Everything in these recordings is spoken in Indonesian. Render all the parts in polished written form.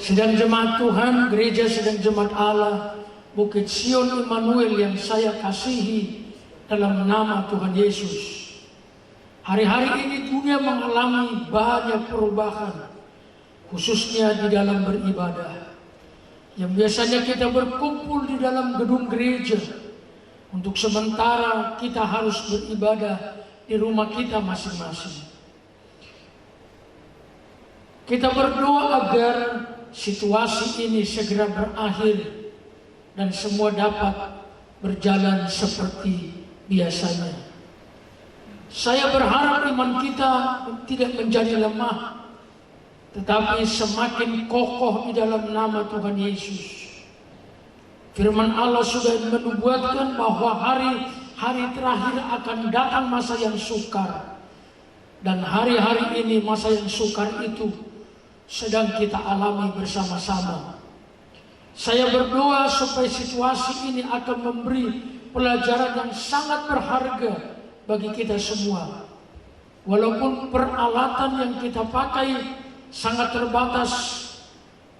Sidang jemaat Tuhan, gereja sidang jemaat Allah, Bukit Sion Immanuel yang saya kasihi dalam nama Tuhan Yesus. Hari-hari ini dunia mengalami banyak perubahan, khususnya di dalam beribadah. Yang biasanya kita berkumpul di dalam gedung gereja, untuk sementara kita harus beribadah di rumah kita masing-masing. Kita berdoa agar situasi ini segera berakhir dan semua dapat berjalan seperti biasanya. Saya berharap iman kita tidak menjadi lemah, tetapi semakin kokoh di dalam nama Tuhan Yesus. Firman Allah sudah menubuatkan bahwa hari-hari terakhir akan datang masa yang sukar. Dan hari-hari ini masa yang sukar itu sedang kita alami bersama-sama. Saya berdoa supaya situasi ini akan memberi pelajaran yang sangat berharga bagi kita semua. Walaupun peralatan yang kita pakai sangat terbatas,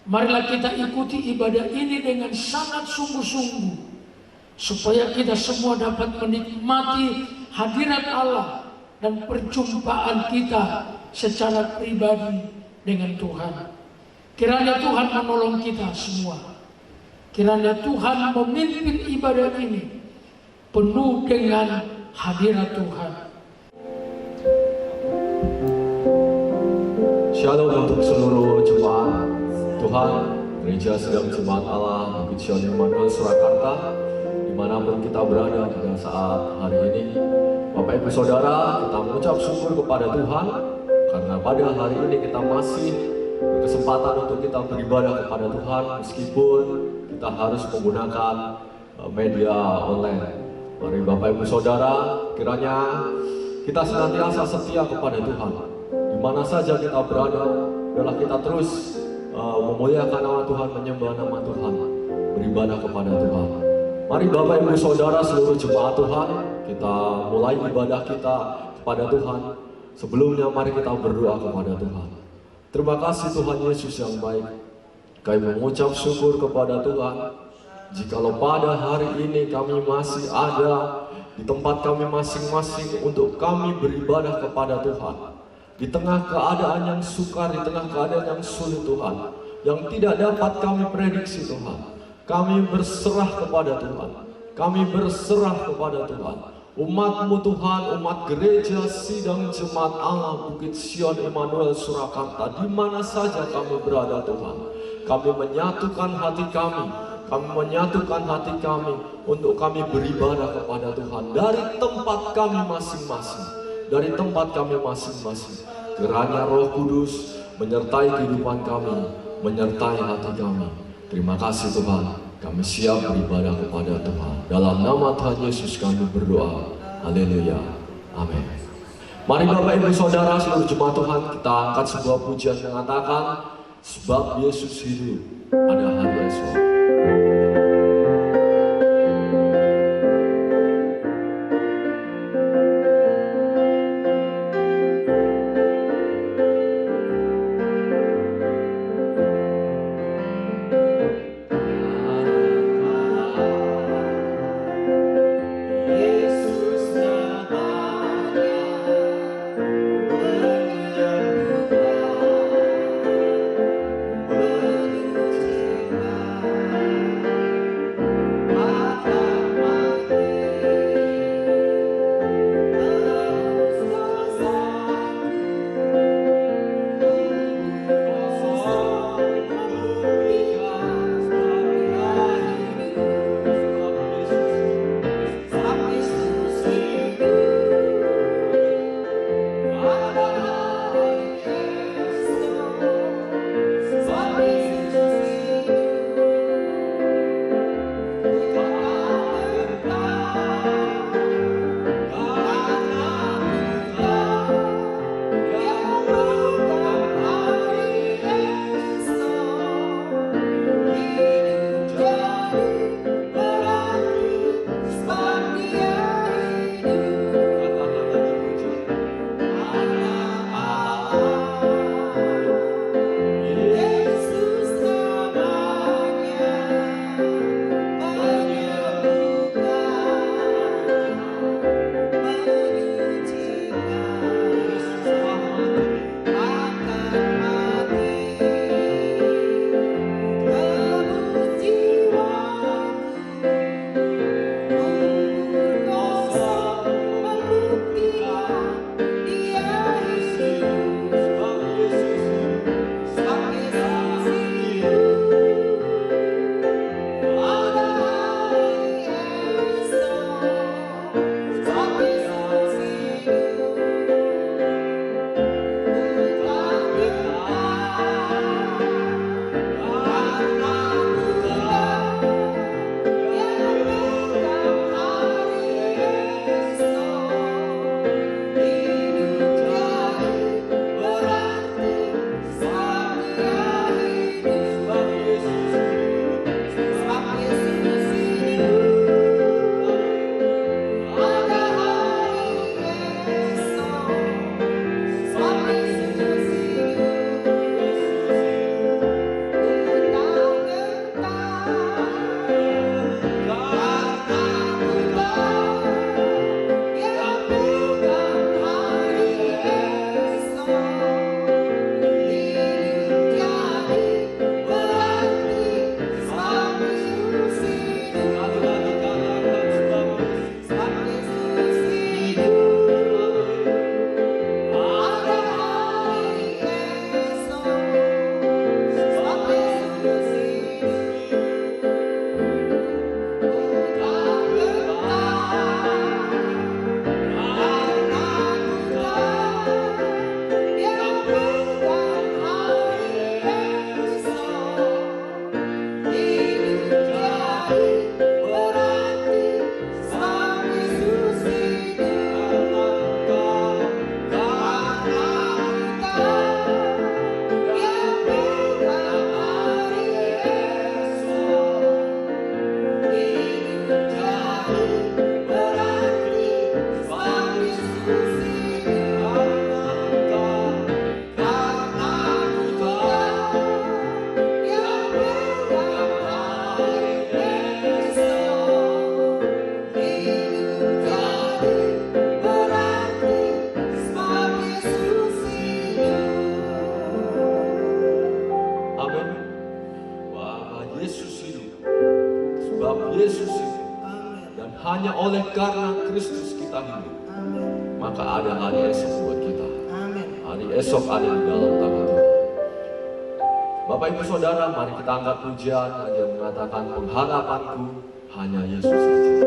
marilah kita ikuti ibadah ini dengan sangat sungguh-sungguh, supaya kita semua dapat menikmati hadirat Allah dan perjumpaan kita secara pribadi dengan Tuhan. Kiranya Tuhan menolong kita semua. Kiranya Tuhan memimpin ibadah ini penuh dengan hadirat Tuhan. Shalom untuk seluruh jemaat Tuhan, gereja sedang jemaat Allah Bukit Sion Immanuel Surakarta, dimanapun kita berada pada saat hari ini. Bapak Ibu Saudara, kita mengucap syukur kepada Tuhan karena pada hari ini kita masih berkesempatan untuk kita beribadah kepada Tuhan meskipun kita harus menggunakan media online. Mari Bapak Ibu Saudara, kiranya kita senantiasa setia kepada Tuhan. Di mana saja kita berada, adalah kita terus memuliakan nama Tuhan, menyembah nama Tuhan, beribadah kepada Tuhan. Mari Bapak Ibu Saudara seluruh jemaat Tuhan, kita mulai ibadah kita kepada Tuhan. Sebelumnya mari kita berdoa kepada Tuhan. Terima kasih Tuhan Yesus yang baik. Kami mengucap syukur kepada Tuhan. Jikalau pada hari ini kami masih ada di tempat kami masing-masing untuk kami beribadah kepada Tuhan. Di tengah keadaan yang sukar, di tengah keadaan yang sulit Tuhan, yang tidak dapat kami prediksi Tuhan, kami berserah kepada Tuhan. Kami berserah kepada Tuhan. Umat-Mu Tuhan, umat gereja sidang jemaat Allah Bukit Sion Immanuel Surakarta, di mana saja kami berada Tuhan, kami menyatukan hati kami menyatukan hati kami untuk kami beribadah kepada Tuhan dari tempat kami masing-masing, dari tempat kami masing-masing. Kiranya Roh Kudus menyertai kehidupan kami, menyertai hati kami. Terima kasih Tuhan, kami siap beribadah kepada Tuhan. Dalam nama Tuhan Yesus kami berdoa. Haleluya. Amin. Mari Bapak Ibu Saudara seluruh jemaat Tuhan, kita angkat sebuah pujian mengatakan, sebab Yesus hidup pada hari esok. hanya oleh karena Kristus kita hidup, maka ada hari esok buat kita. Hari esok ada di dalam tangan Tuhan. Bapak Ibu Saudara, mari kita angkat pujian yang mengatakan pengharapanku hanya Yesus saja.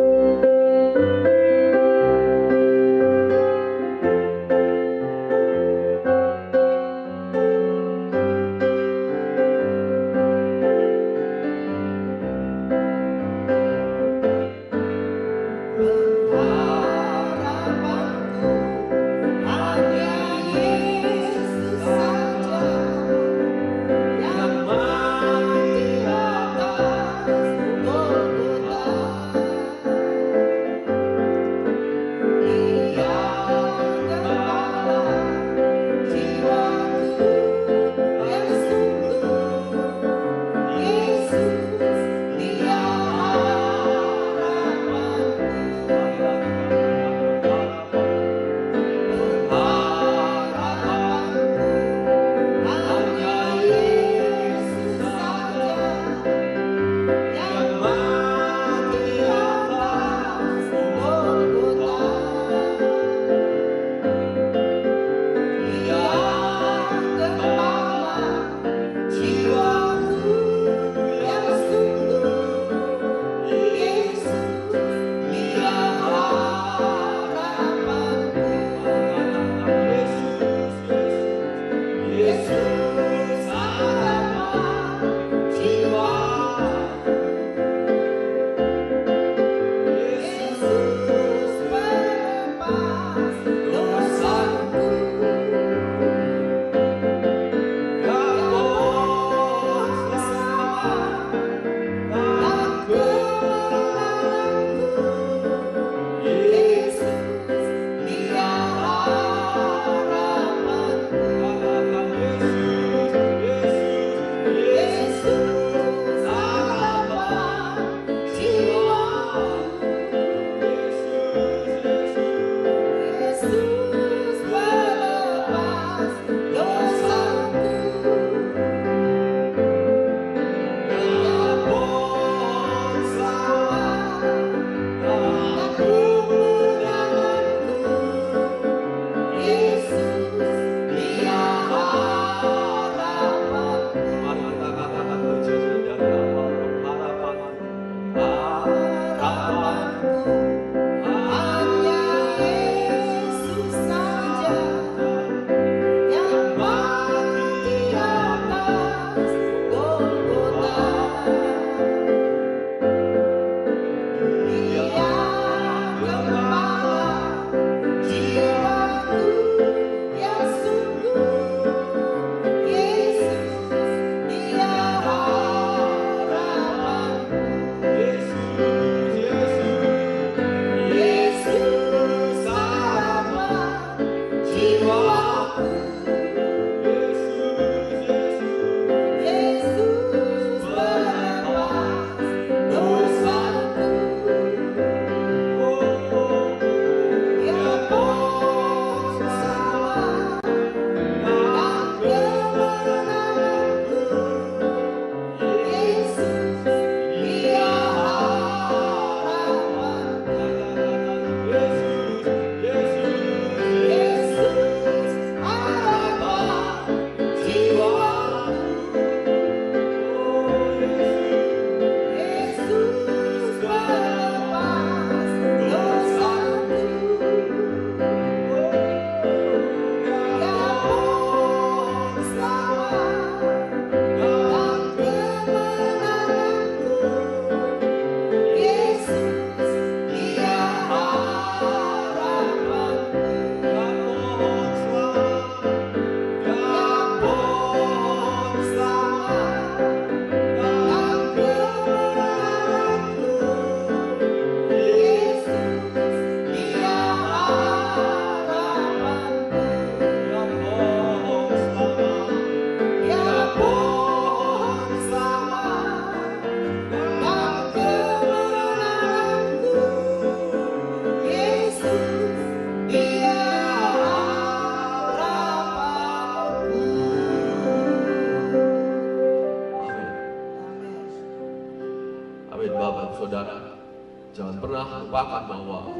pernah lupakan bahwa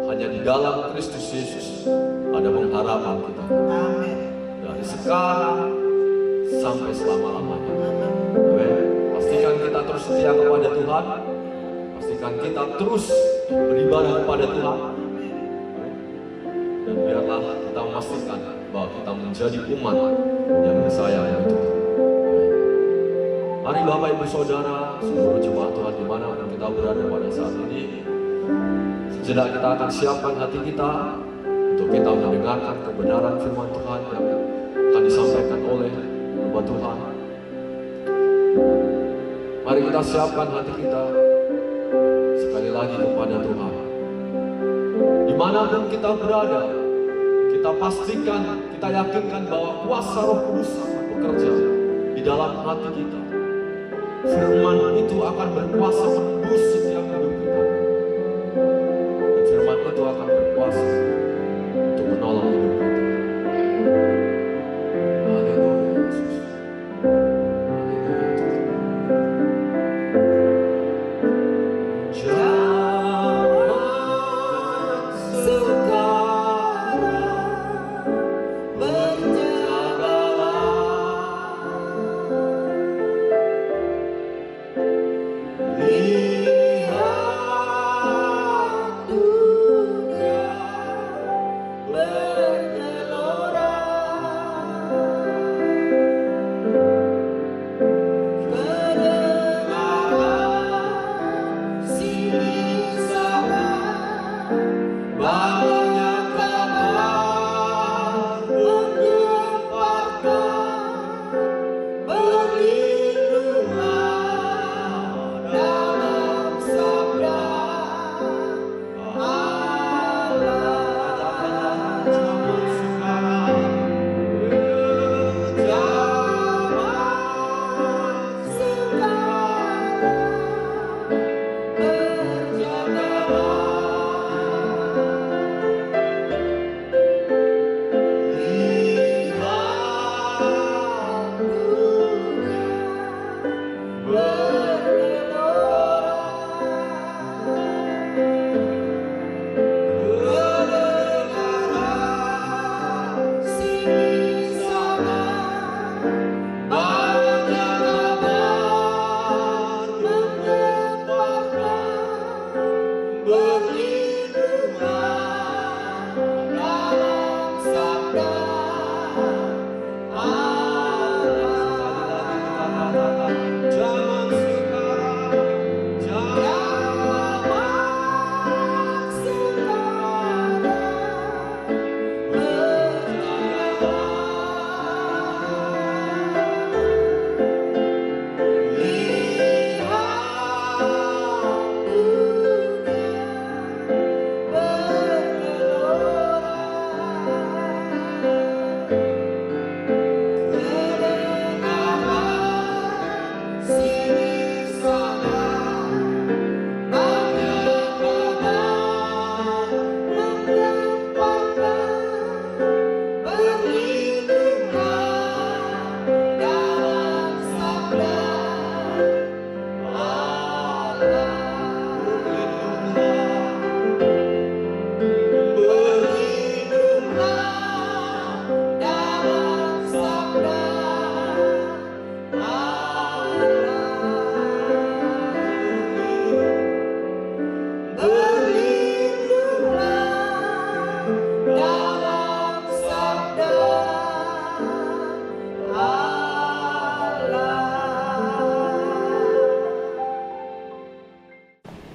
hanya di dalam Kristus Yesus ada pengharapan kita. Amin. Dari sekarang sampai selama-lamanya. Amin. Pastikan kita terus setia kepada Tuhan. Pastikan kita terus beribadah kepada Tuhan. Dan biarlah kita memastikan bahwa kita menjadi umat yang disayang Tuhan. Mari Bapak Ibu Saudara, seluruh jemaat Tuhan dimanapun kita berada pada saat ini, sejenak kita akan siapkan hati kita untuk kita mendengarkan kebenaran firman Tuhan yang akan disampaikan oleh hamba Tuhan. Mari kita siapkan hati kita sekali lagi kepada Tuhan. Dimanapun kita berada, kita pastikan, kita yakinkan bahwa kuasa Roh Kudus akan bekerja di dalam hati kita. Firman itu akan berkuasa menembus setiap hidup kita. Dan firman itu akan berkuasa untuk menolong hidup kita. Haleluya Yesus. Haleluya Tuhan. Jangan sekarang berjagalah. Lihat dunia bergelora, kedengaran silih sana, bangunnya kabar menggemparkan, berlindunglah dalam sabda Allah. Zaman sekarang,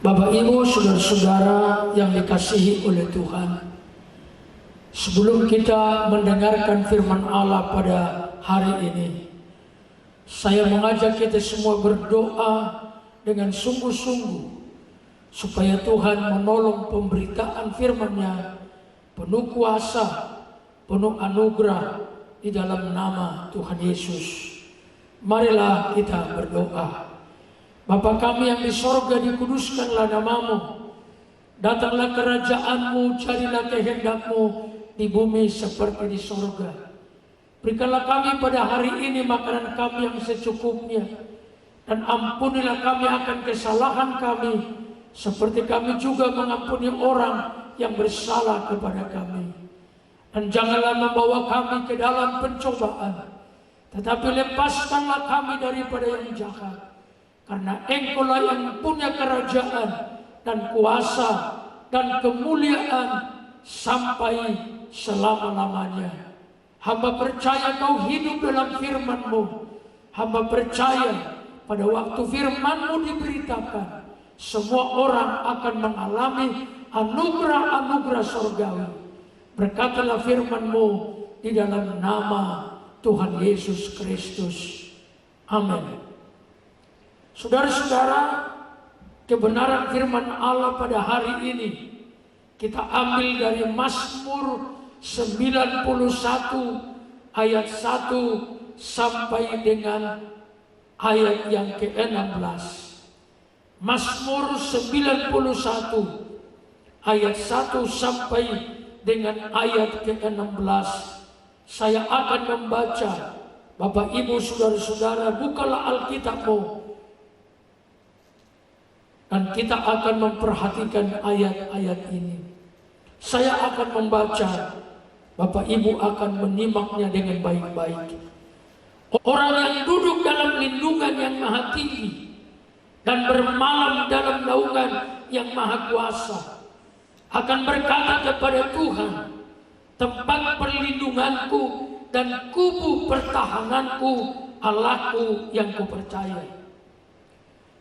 Bapak Ibu, saudara-saudara yang dikasihi oleh Tuhan, sebelum kita mendengarkan firman Allah pada hari ini, saya mengajak kita semua berdoa dengan sungguh-sungguh supaya Tuhan menolong pemberitaan firman-Nya penuh kuasa, penuh anugerah di dalam nama Tuhan Yesus. Marilah kita berdoa. Bapa kami yang di sorga, dikuduskanlah namamu. Datanglah kerajaan-Mu, jadilah kehendak-Mu di bumi seperti di sorga. Berikanlah kami pada hari ini makanan kami yang secukupnya. Dan ampunilah kami akan kesalahan kami, seperti kami juga mengampuni orang yang bersalah kepada kami. Dan janganlah membawa kami ke dalam pencobaan, tetapi lepaskanlah kami daripada yang jahat. Karena Engkau-lah yang punya kerajaan dan kuasa dan kemuliaan sampai selama-lamanya. Hamba percaya Kau hidup dalam firman-Mu. Hamba percaya pada waktu firman-Mu diberitakan, semua orang akan mengalami anugerah-anugerah surgawi. Berkatalah firman-Mu di dalam nama Tuhan Yesus Kristus. Amin. Saudara-saudara, kebenaran firman Allah pada hari ini kita ambil dari Mazmur 91 ayat 1 sampai dengan ayat yang ke-16. Mazmur 91 ayat 1 sampai dengan ayat ke-16. Saya akan membaca. Bapak, Ibu, saudara-saudara, bukalah Alkitab-mu dan kita akan memperhatikan ayat-ayat ini. Saya akan membaca, Bapak Ibu akan menyimaknya dengan baik-baik. Orang yang duduk dalam lindungan yang maha tinggi dan bermalam dalam naungan yang maha kuasa akan berkata kepada Tuhan, tempat perlindunganku dan kubu pertahananku, Allahku yang kupercayai.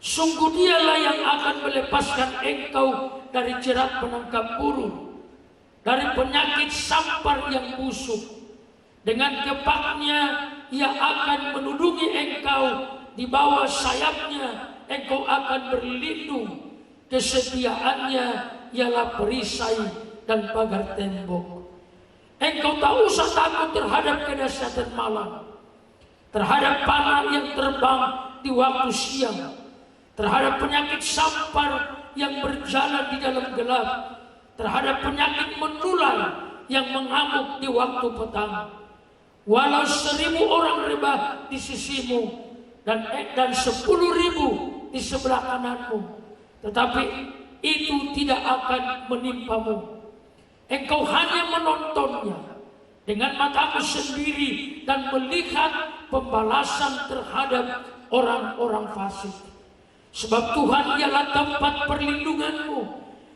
Sungguh Dialah yang akan melepaskan engkau dari jerat penangkap burung, dari penyakit sampar yang busuk. Dengan kepaknya Ia akan menudungi engkau, di bawah sayapnya engkau akan berlindung. Kesetiaannya ialah perisai dan pagar tembok. Engkau tak usah takut terhadap kedahsyatan malam, terhadap panah yang terbang di waktu siang, terhadap penyakit sampar yang berjalan di dalam gelap, terhadap penyakit menular yang mengamuk di waktu petang. Walau 1.000 orang rebah di sisimu dan 10.000 di sebelah kananmu, tetapi itu tidak akan menimpamu. Engkau hanya menontonnya dengan matamu sendiri dan melihat pembalasan terhadap orang-orang fasik. Sebab Tuhan ialah tempat perlindunganmu,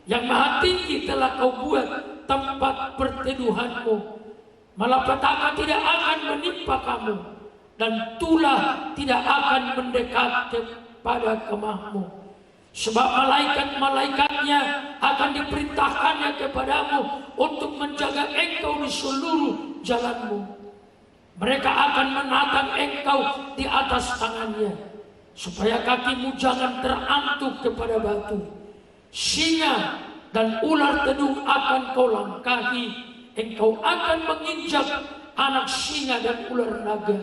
yang maha tinggi telah Kau buat tempat perteduhanmu. Malapetaka tidak akan menimpa kamu, dan tulah tidak akan mendekat kepada kemahmu. Sebab malaikat-malaikatnya akan diperintahkannya kepadamu untuk menjaga engkau di seluruh jalanmu. Mereka akan menatang engkau di atas tangannya, supaya kakimu jangan terantuk kepada batu. Singa dan ular tedung akan kau langkahi. Engkau akan menginjak anak singa dan ular naga.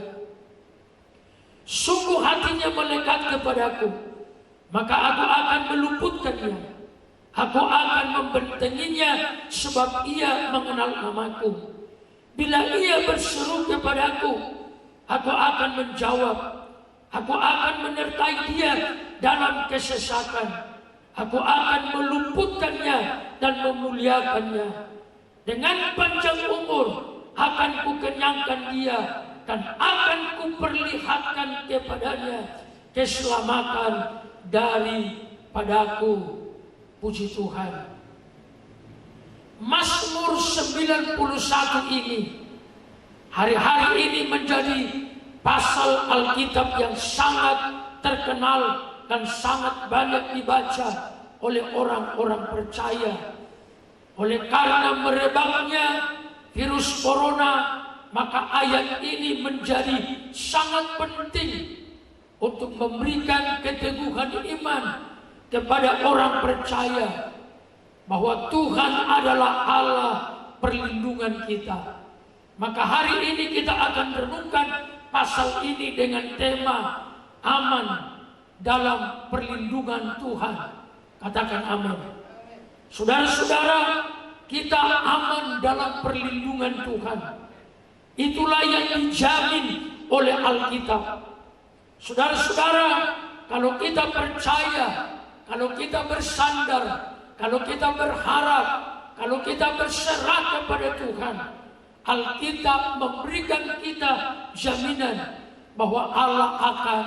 Sungguh hatinya melekat kepadaku, maka aku akan meluputkannya. Aku akan membentenginya, sebab ia mengenal namaku. Bila ia berseru kepadaku, aku akan menjawab. Aku akan menyertai dia dalam kesesatan. Aku akan meluputkannya dan memuliakannya. Dengan panjang umur akan kukenyangkan dia, dan akan kuperlihatkan kepadanya keselamatan daripadaku. Puji Tuhan. Mazmur 91 ini, hari-hari ini menjadi pasal Alkitab yang sangat terkenal dan sangat banyak dibaca oleh orang-orang percaya. Oleh karena merebaknya virus corona, maka ayat ini menjadi sangat penting untuk memberikan keteguhan iman kepada orang percaya bahwa Tuhan adalah Allah perlindungan kita. Maka hari ini kita akan renungkan pasal ini dengan tema aman dalam perlindungan Tuhan. Katakan amin. Saudara-saudara, kita aman dalam perlindungan Tuhan. Itulah yang dijamin oleh Alkitab. Saudara-saudara, kalau kita percaya kalau kita bersandar, kalau kita berharap, kalau kita berserah kepada Tuhan, Alkitab memberikan kita jaminan bahwa Allah akan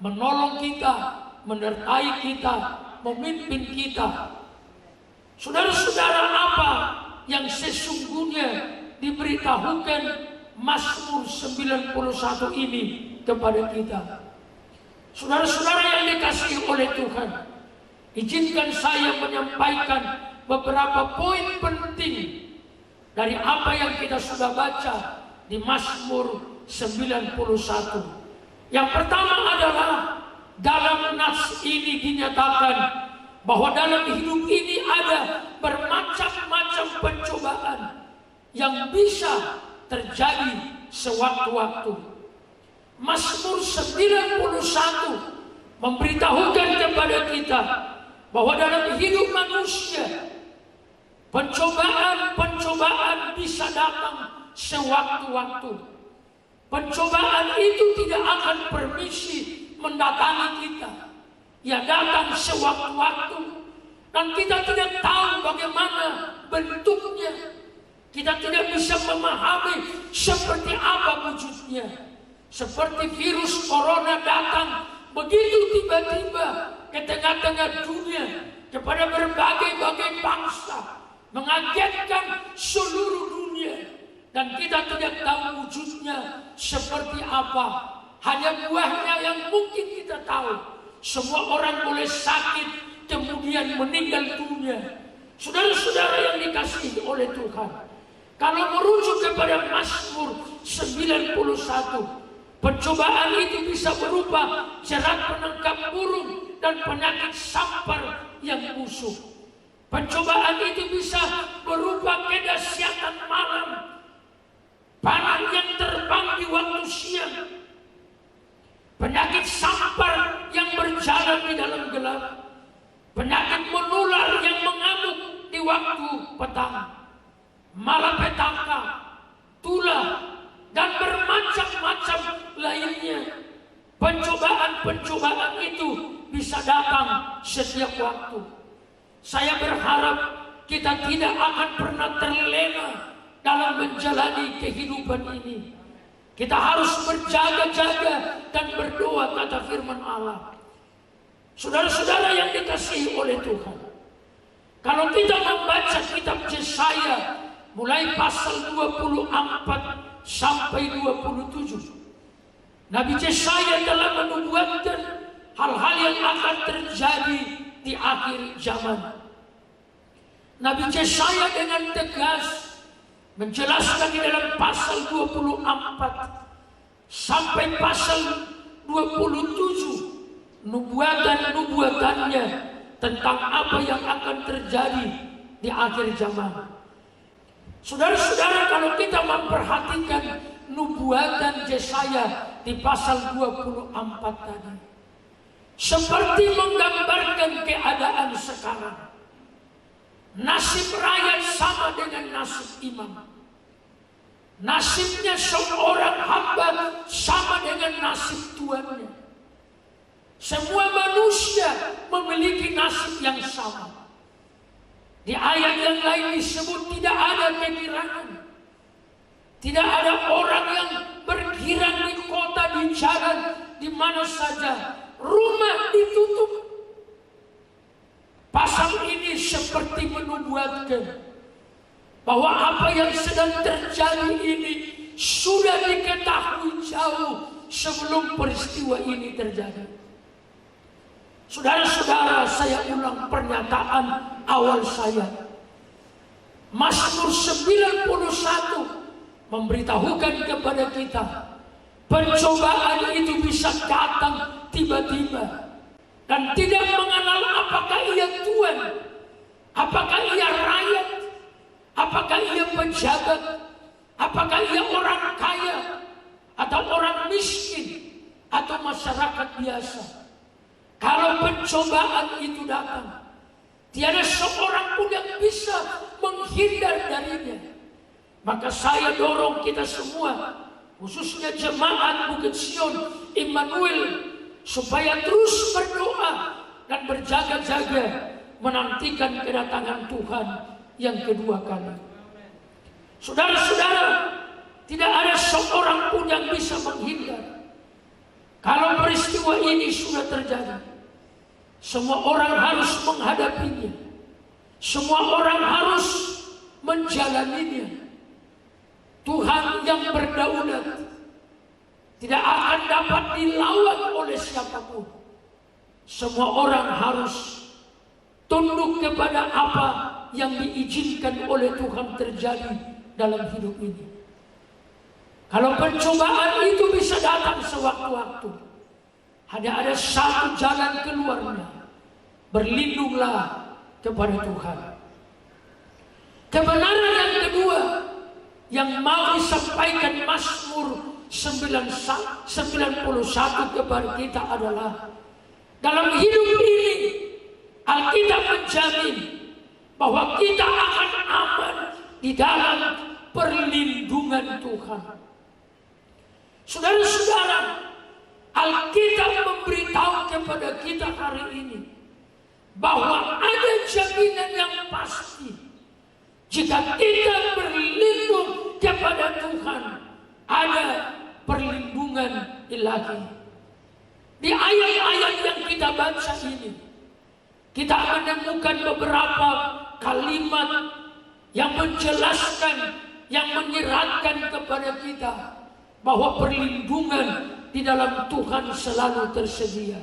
menolong kita, menyertai kita, memimpin kita. Saudara-saudara, apa yang sesungguhnya diberitahukan Mazmur 91 ini kepada kita? Saudara-saudara yang dikasihi oleh Tuhan, izinkan saya menyampaikan beberapa poin penting dari apa yang kita sudah baca di Mazmur 91. Yang pertama adalah dalam nas ini dinyatakan bahwa dalam hidup ini ada bermacam-macam pencobaan yang bisa terjadi sewaktu-waktu. Mazmur 91 memberitahukan kepada kita bahwa dalam hidup manusia pencobaan bisa datang sewaktu-waktu. Pencobaan itu tidak akan permisi mendatangi kita. Ya datang sewaktu-waktu, dan kita tidak tahu bagaimana bentuknya. Kita tidak bisa memahami seperti apa wujudnya. Seperti virus corona datang begitu tiba-tiba ke tengah-tengah dunia kepada berbagai-bagai bangsa, mengagetkan seluruh dunia, dan kita tidak tahu wujudnya seperti apa. Hanya buahnya yang mungkin kita tahu. Semua orang boleh sakit kemudian meninggal dunia. Saudara-saudara yang dikasihi oleh Tuhan, kalau merujuk kepada Mazmur 91, pencobaan itu bisa berupa jerat penangkap burung dan penyakit sampar yang busuk. Pencobaan itu bisa berupa kedahsyatan malam, panah yang terbang di waktu siang, penyakit sampar yang berjalan di dalam gelap, penyakit menular yang mengamuk di waktu petang, malapetaka, tulah, dan bermacam-macam lainnya. Pencobaan-pencobaan itu bisa datang setiap waktu. Saya berharap kita tidak akan pernah terlena dalam menjalani kehidupan ini. Kita harus berjaga-jaga dan berdoa, kata firman Allah. Saudara-saudara yang dikasihi oleh Tuhan, kalau kita membaca kitab Yesaya mulai pasal 24 sampai 27, Nabi Yesaya telah menubuatkan hal-hal yang akan terjadi di akhir zaman. Nabi Yesaya dengan tegas menjelaskan di dalam pasal 24 sampai pasal 27 nubuatan-nubuatannya tentang apa yang akan terjadi di akhir zaman. Saudara-saudara, kalau kita memperhatikan nubuatan Yesaya di pasal 24 tadi, seperti menggambarkan keadaan sekarang. Nasib rakyat sama dengan nasib imam. Nasibnya seorang hamba sama dengan nasib tuannya. Semua manusia memiliki nasib yang sama. Di ayat yang lain disebut tidak ada kegirangan. Tidak ada orang yang bergirang di kota, di jalan, di mana saja. Rumah ditutup. Pasal ini seperti menubuatkan bahwa apa yang sedang terjadi ini sudah diketahui jauh sebelum peristiwa ini terjadi. Saudara-saudara, saya ulang pernyataan awal saya. Mazmur 91 memberitahukan kepada kita pencobaan itu bisa datang tiba-tiba. Dan tidak mengenal apakah ia tuan, apakah ia rakyat, apakah ia pejabat, apakah ia orang kaya, atau orang miskin, atau masyarakat biasa. Kalau pencobaan itu datang, tiada seorang pun yang bisa menghindar darinya. Maka saya dorong kita semua, khususnya jemaat Bukit Sion Immanuel, supaya terus berdoa dan berjaga-jaga menantikan kedatangan Tuhan yang kedua kali. Saudara-saudara, tidak ada seorang pun yang bisa menghindar. Kalau peristiwa ini sudah terjadi, semua orang harus menghadapinya. Semua orang harus menjalaninya. Tuhan yang berdaulat tidak akan dapat dilawan oleh siapapun. Semua orang harus tunduk kepada apa yang diizinkan oleh Tuhan terjadi dalam hidup ini. Kalau pencobaan itu bisa datang sewaktu-waktu, ada satu jalan keluarnya. Berlindunglah kepada Tuhan. Kebenaran yang kedua yang mau disampaikan Mazmur 91 kepada kita adalah, dalam hidup ini Alkitab menjamin bahwa kita akan aman di dalam perlindungan Tuhan. Saudara-saudara, Alkitab memberitahu kepada kita hari ini bahwa ada jaminan yang pasti jika kita berlindung kepada Tuhan. Ada perlindungan ilahi. Di ayat-ayat yang kita baca ini, kita menemukan beberapa kalimat yang menjelaskan, yang menyeratkan kepada kita bahwa perlindungan di dalam Tuhan selalu tersedia.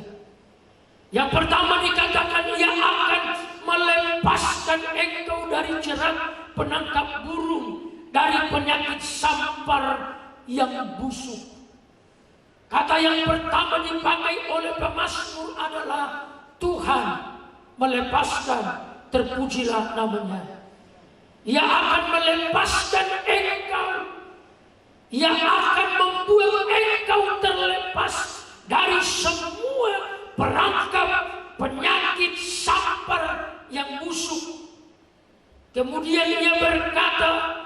Yang pertama dikatakan, Ia akan melepaskan engkau dari jerat penangkap burung, dari penyakit sampar yang busuk. Kata yang pertama dipakai oleh pemazmur adalah Tuhan melepaskan, terpujilah namanya. Ia akan melepaskan engkau. Ia akan membuat engkau terlepas dari semua perangkap penyakit sampar yang busuk. Kemudian ia berkata,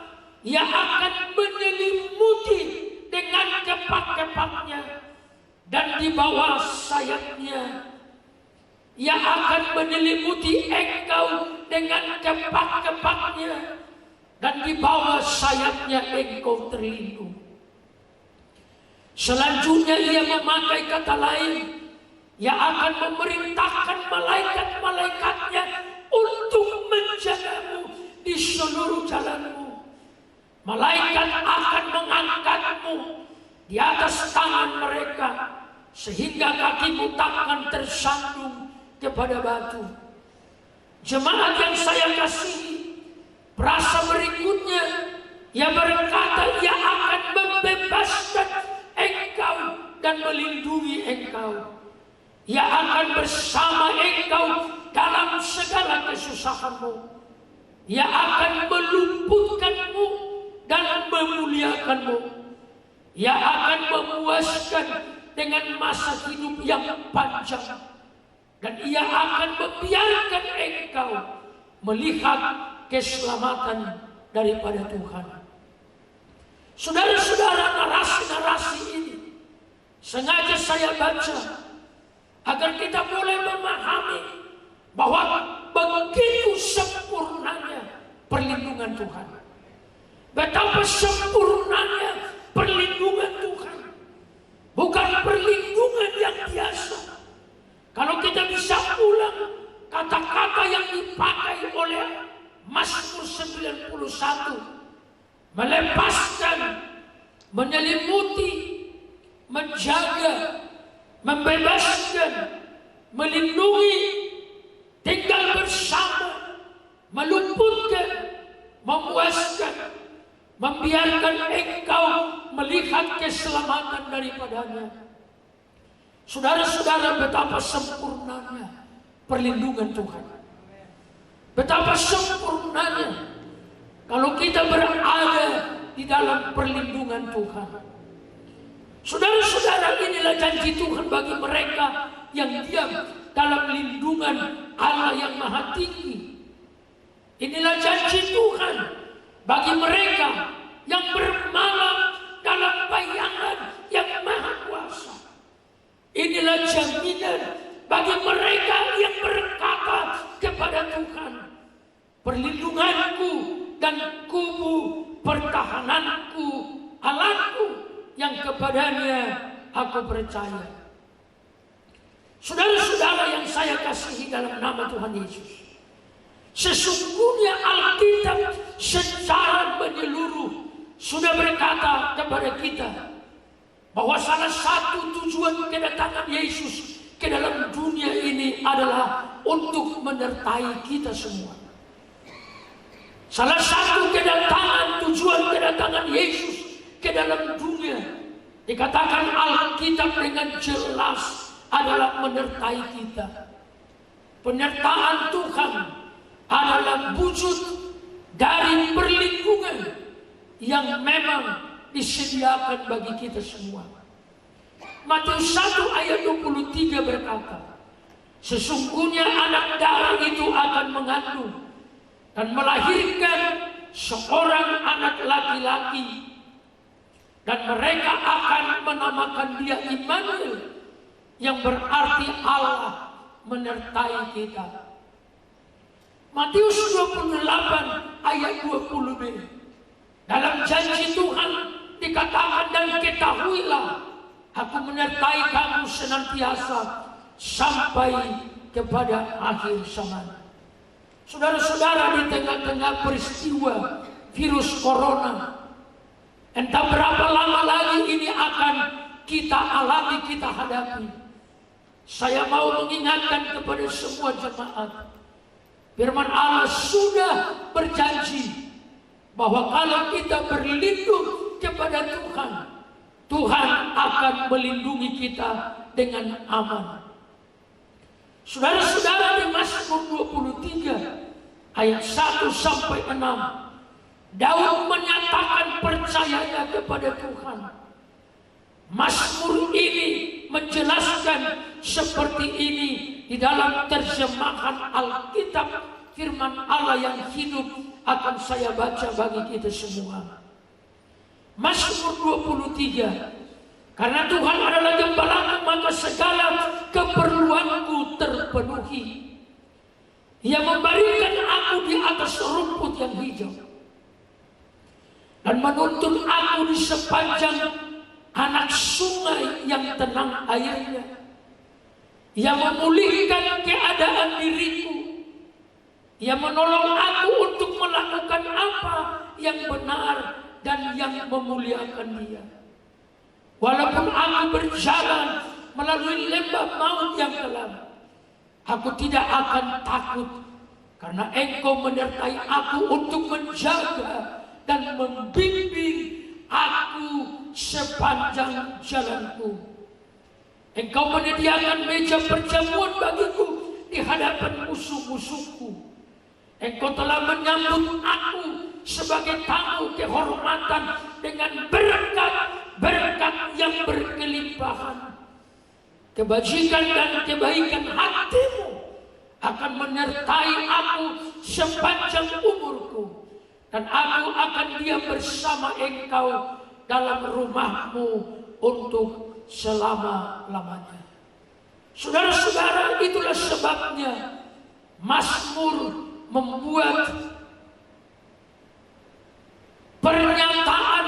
Ia akan menyelimuti dengan kepak-kepaknya, dan di bawah sayapnya Ia akan menyelimuti engkau dengan kepak-kepaknya, dan di bawah sayapnya engkau terlindung. Selanjutnya ia memakai kata lain, Ia akan memerintahkan malaikat-malaikatnya untuk menjagamu di seluruh jalanmu. Malaikat akan mengangkatmu di atas tangan mereka, sehingga kakimu takkan tersandung kepada batu. Jemaat yang saya kasihi, perasa berikutnya Ia berkata, Ia akan membebaskan engkau dan melindungi engkau. Ia akan bersama engkau dalam segala kesusahanmu. Ia akan meluputkanmu dan memuliakanmu. Ia akan memuaskan dengan masa hidup yang panjang. Dan Ia akan membiarkan engkau melihat keselamatan daripada Tuhan. Saudara-saudara, narasi-narasi ini sengaja saya baca agar kita boleh memahami bahwa begitu sempurnanya perlindungan Tuhan. Betapa sempurnanya perlindungan Tuhan. Bukan perlindungan yang biasa. Kalau kita bisa ulang kata-kata yang dipakai oleh Mazmur 91, melepaskan, menyelimuti, menjaga, membebaskan, melindungi, tinggal bersama, meluputkan, memuaskan, membiarkan engkau melihat keselamatan daripadanya. Saudara-saudara, betapa sempurnanya perlindungan Tuhan. Betapa sempurnanya kalau kita berada di dalam perlindungan Tuhan. Saudara-saudara, inilah janji Tuhan bagi mereka yang diam dalam lindungan Allah yang Maha Tinggi. Inilah janji Tuhan bagi mereka yang bermalam dalam bayangan yang Maha Kuasa. Inilah jaminan bagi mereka yang kepadanya aku percaya. Saudara-saudara yang saya kasihi dalam nama Tuhan Yesus, sesungguhnya Alkitab secara menyeluruh sudah berkata kepada kita bahwa salah satu tujuan kedatangan Yesus ke dalam dunia ini adalah untuk menyertai kita semua. Salah satu tujuan kedatangan Yesus ke dalam dunia, dikatakan Alkitab dengan jelas, adalah menyertai kita. Penyertaan Tuhan adalah wujud dari perlindungan yang memang disediakan bagi kita semua. Matius 1 ayat 23 berkata, sesungguhnya anak darah itu akan mengandung dan melahirkan seorang anak laki-laki, dan mereka akan menamakan dia Immanuel, yang berarti Allah menyertai kita. Matius 28 ayat 20b, dalam janji Tuhan dikatakan, dan ketahuilah aku menyertai kamu senantiasa sampai kepada akhir zaman. Saudara-saudara, di tengah-tengah peristiwa virus corona, entah berapa lama lagi ini akan kita alami, kita hadapi, saya mau mengingatkan kepada semua jemaat, firman Allah sudah berjanji bahwa kalau kita berlindung kepada Tuhan, Tuhan akan melindungi kita dengan aman. Saudara-saudara, di Mazmur 23 ayat 1 sampai 6, Daud menyatakan percayanya kepada Tuhan. Mazmur ini menjelaskan seperti ini di dalam terjemahan Alkitab, firman Allah yang hidup akan saya baca bagi kita semua. Mazmur 23, karena Tuhan adalah gembalaku, maka segala keperluanku terpenuhi. Ia memberikan aku di atas rumput yang hijau dan menuntun aku di sepanjang anak sungai yang tenang airnya. Ia memulihkan keadaan diriku. Ia menolong aku untuk melakukan apa yang benar dan yang memuliakan Dia. Walaupun aku berjalan melalui lembah maut yang kelam, aku tidak akan takut, karena Engkau menyertai aku untuk menjaga dan membimbing aku sepanjang jalanku. Engkau menyediakan meja perjamuan bagiku di hadapan musuh-musuhku. Engkau telah menyambut aku sebagai tamu kehormatan dengan berkat-berkat yang berkelimpahan. Kebajikan dan kebaikan hatimu akan menyertai aku sepanjang umurku, dan aku akan diam bersama engkau dalam rumahmu untuk selama-lamanya. Saudara-saudara, itulah sebabnya Mazmur membuat pernyataan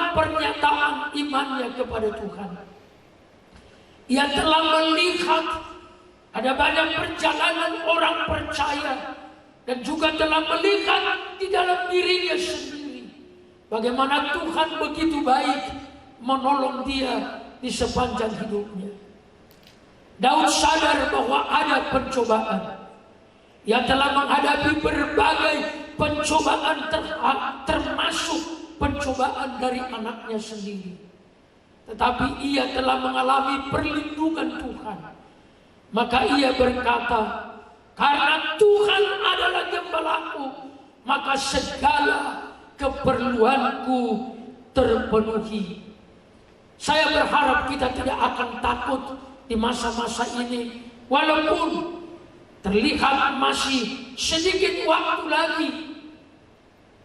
imannya kepada Tuhan. Ia telah melihat ada banyak perjalanan orang percaya, dan juga telah melihat di dalam dirinya sendiri bagaimana Tuhan begitu baik menolong dia di sepanjang hidupnya. Daud sadar bahwa ada pencobaan. Ia telah menghadapi berbagai pencobaan, termasuk pencobaan dari anaknya sendiri. Tetapi ia telah mengalami perlindungan Tuhan. Maka ia berkata, karena Tuhan adalah gembalaku, maka segala keperluanku terpenuhi. Saya berharap kita tidak akan takut di masa-masa ini, walaupun terlihat masih sedikit waktu lagi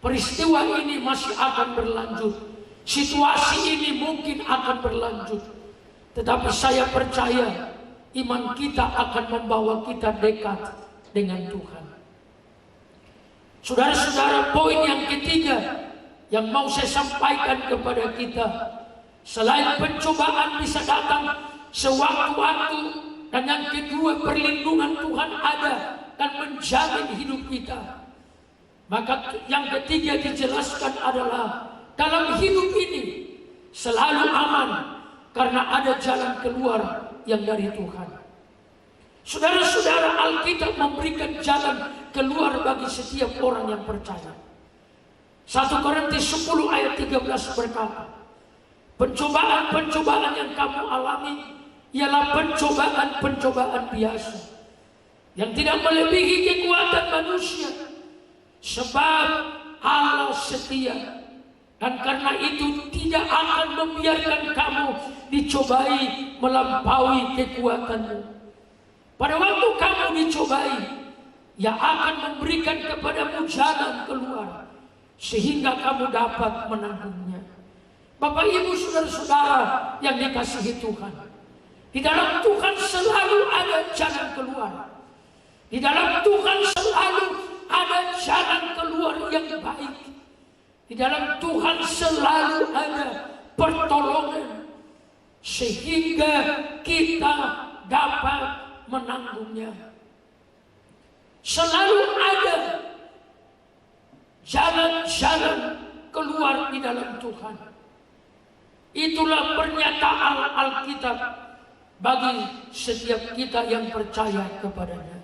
peristiwa ini masih akan berlanjut, situasi ini mungkin akan berlanjut. Tetapi saya percaya iman kita akan membawa kita dekat dengan Tuhan. Saudara-saudara, poin yang ketiga yang mau saya sampaikan kepada kita Selain pencobaan bisa datang sewaktu-waktu, dan yang kedua perlindungan Tuhan ada dan menjamin hidup kita. Maka yang ketiga dijelaskan adalah dalam hidup ini selalu aman karena ada jalan keluar yang dari Tuhan. Saudara-saudara, Alkitab memberikan jalan keluar bagi setiap orang yang percaya. 1 Korintus 10 ayat 13 berkata, pencobaan-pencobaan yang kamu alami ialah pencobaan-pencobaan biasa yang tidak melebihi kekuatan manusia, sebab Allah setia, dan karena itu tidak akan membiarkan kamu dicobai melampaui kekuatanmu. Pada waktu kamu dicobai, Ia akan memberikan kepadamu jalan keluar sehingga kamu dapat menanggungnya. Bapak, Ibu, saudara-saudara yang dikasihi Tuhan, di dalam Tuhan selalu ada jalan keluar. Di dalam Tuhan selalu ada jalan keluar yang baik. Di dalam Tuhan selalu ada pertolongan sehingga kita dapat menanggungnya. Selalu ada jalan-jalan keluar di dalam Tuhan. Itulah pernyataan Alkitab bagi setiap kita yang percaya kepadanya.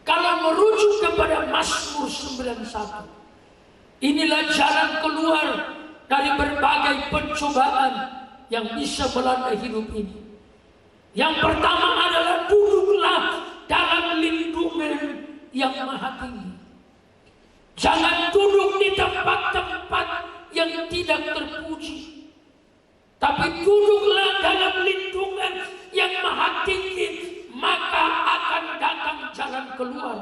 Kalau merujuk kepada Mazmur 91, inilah jalan keluar dari berbagai pencobaan yang bisa melanda hidup ini. Yang pertama adalah duduklah dalam lindungan yang maha tinggi. Jangan duduk di tempat-tempat yang tidak terpuji, tapi duduklah dalam lindungan yang maha tinggi, maka akan datang jalan keluar.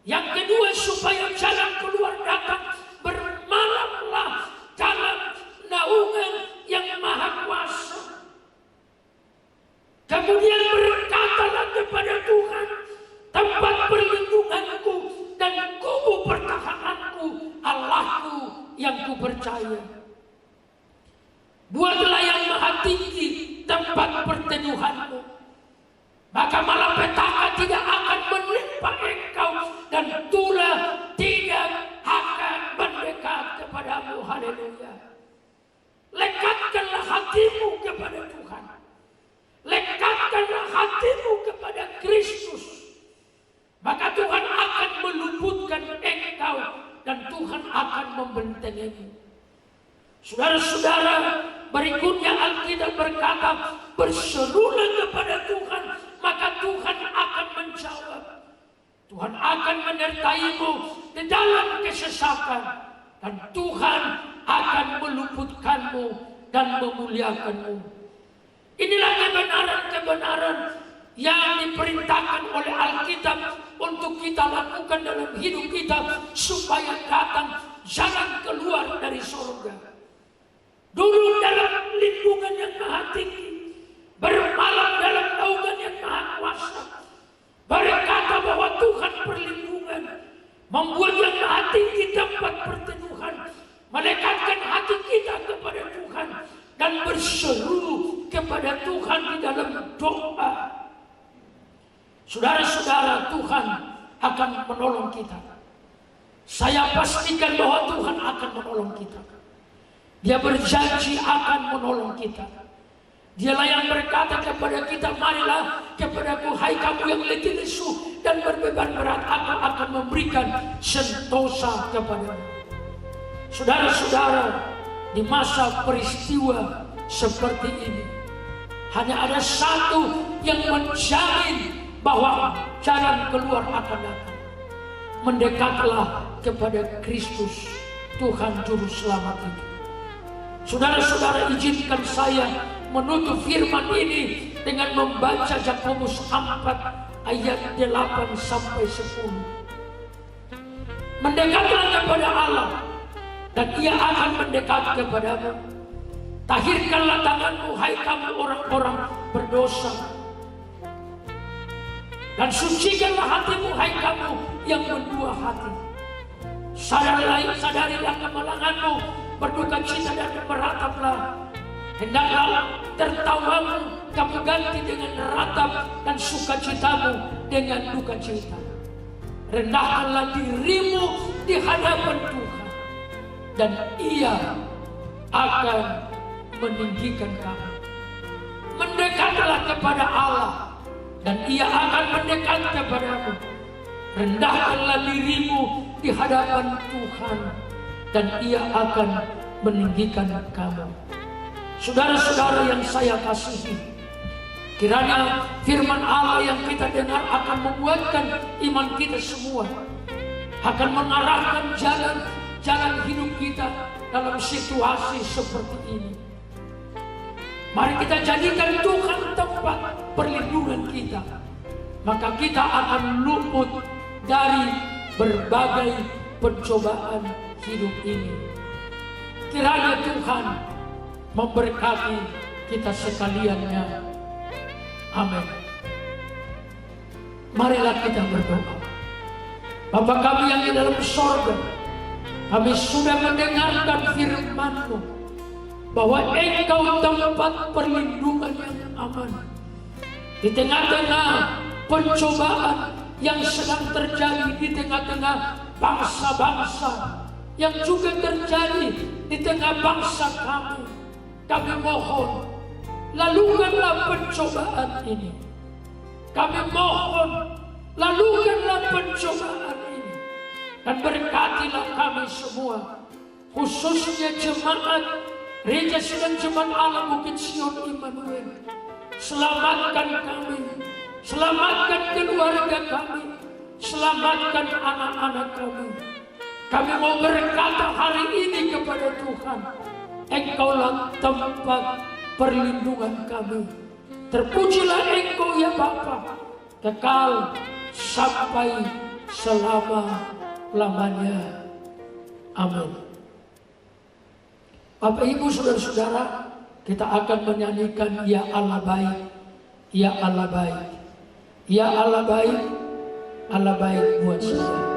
Yang kedua, supaya jalan keluar datang, bermalamlah dalam naungan yang maha kuasa. Kemudian berkatalah kepada Tuhan, tempat perlindunganku dan kubu pertahananku, Allahku yang kupercaya. Buatlah yang maha tinggi tempat perteduhanmu, maka malapetaka tidak akan menimpa engkau dan tulah tidak akan mendekat kepadamu. Haleluya. Lekatkanlah hatimu kepada Tuhan. Lekatkanlah hatimu kepada Kristus, maka Tuhan akan meluputkan engkau dan Tuhan akan membentengimu. Saudara-saudara, berikutnya Alkitab berkata, berserulah kepada Tuhan, maka Tuhan akan menjawab. Tuhan akan menyertaimu di dalam kesesakan, dan Tuhan akan meluputkanmu dan memuliakanmu. Inilah kebenaran-kebenaran yang diperintahkan oleh Alkitab untuk kita lakukan dalam hidup kita supaya datang jalan keluar dari surga. Duduk dalam lindungan yang maha tinggi, bermalam dalam naungan yang maha kuasa, berkata bahwa Tuhan perlindungan, membuat yang maha tinggi tempat perteduhan, melekatkan hati kita kepada Tuhan dan berseru kepada Tuhan di dalam doa. Saudara-saudara, Tuhan akan menolong kita. Saya pastikan bahwa Tuhan akan menolong kita. Dia berjanji akan menolong kita. Dialah yang berkata kepada kita, marilah kepadaku hai kamu yang letih lesu dan berbeban berat, aku akan memberikan sentosa kepadamu. Saudara-saudara, di masa peristiwa seperti ini, hanya ada satu yang menjamin bahwa jalan keluar akan datang. Mendekatlah kepada Kristus, Tuhan Juru Selamat itu. Saudara-saudara, izinkan saya menutup firman ini dengan membaca Yakobus 4 ayat 8 sampai 10. Mendekatlah kepada Allah dan Ia akan mendekat kepadamu. Tahirkanlah tanganmu, hai kamu orang-orang berdosa, dan sucikanlah hatimu, hai kamu yang mendua hati. Sadarilah kemalanganmu, berduka cita dan merata berkatalah, hendaklah tertawamu kamu ganti dengan ratap dan sukacitamu dengan duka cita. Rendahkanlah dirimu di hadapan Tuhan, dan Ia akan meninggikan kamu. Mendekatlah kepada Allah, dan Ia akan mendekat kepadamu. Rendahkanlah dirimu di hadapan Tuhan, dan Ia akan meninggikan kamu. Saudara-saudara yang saya kasihi, kiranya firman Allah yang kita dengar akan menguatkan iman kita semua, akan mengarahkan jalan hidup kita dalam situasi seperti ini. Mari kita jadikan Tuhan tempat perlindungan kita, maka kita akan luput dari berbagai pencobaan hidup ini. Kiranya Tuhan memberkati kita sekaliannya. Amin. Marilah kita berdoa. Bapa kami yang di dalam sorga, kami sudah mendengarkan firman-Mu, bahwa Engkau tempat perlindungan yang aman di tengah-tengah pencobaan yang sedang terjadi di tengah-tengah bangsa-bangsa, yang juga terjadi di tengah bangsa kami. Kami mohon, lalukanlah pencobaan ini. Kami mohon, lalukanlah pencobaan ini, dan berkatilah kami semua, khususnya jemaat Gereja Sidang Jemaat Allah Bukit Sion Immanuel. Selamatkan kami, selamatkan keluarga kami, selamatkan anak-anak kami. Kami mau berkata hari ini kepada Tuhan, Engkaulah tempat perlindungan kami. Terpujilah Engkau ya Bapa, kekal sampai selama-lamanya. Amin. Bapak Ibu Saudara-saudara, kita akan menyanyikan Ya Allah baik, Ya Allah baik, Ya Allah baik, Allah baik buat saya.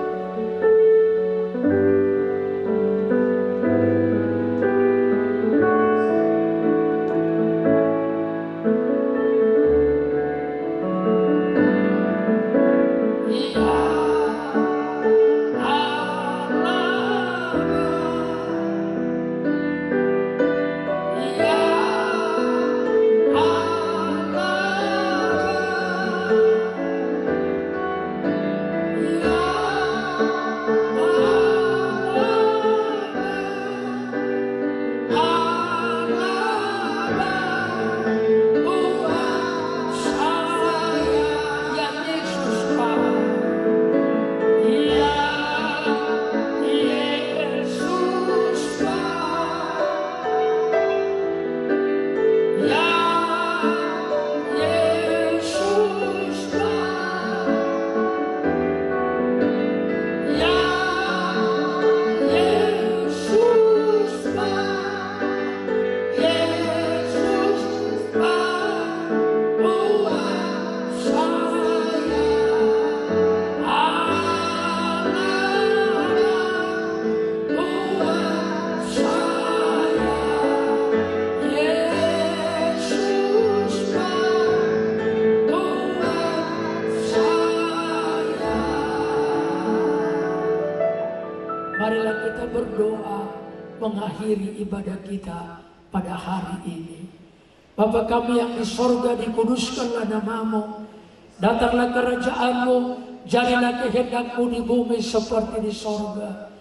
Marilah kita berdoa mengakhiri ibadah kita pada hari ini. Bapa kami yang di sorga, dikuduskanlah nama-Mu, datanglah kerajaan-Mu, jadilah kehendak-Mu di bumi seperti di sorga.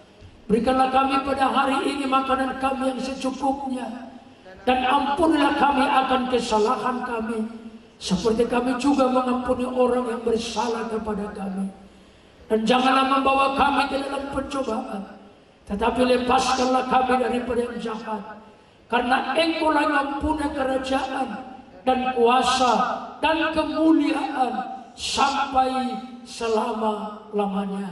Berikanlah kami pada hari ini makanan kami yang secukupnya, dan ampunilah kami akan kesalahan kami, seperti kami juga mengampuni orang yang bersalah kepada kami. Dan janganlah membawa kami ke dalam pencobaan, tetapi lepaskanlah kami daripada yang jahat. Karena Engkau-lah yang punya kerajaan dan kuasa dan kemuliaan sampai selama-lamanya.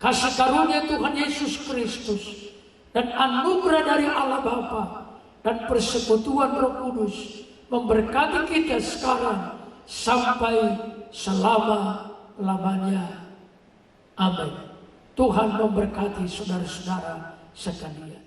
Kasih karunia Tuhan Yesus Kristus dan anugerah dari Allah Bapa dan persekutuan Roh Kudus memberkati kita sekarang sampai selama-lamanya. Amin. Tuhan memberkati saudara-saudara sekalian.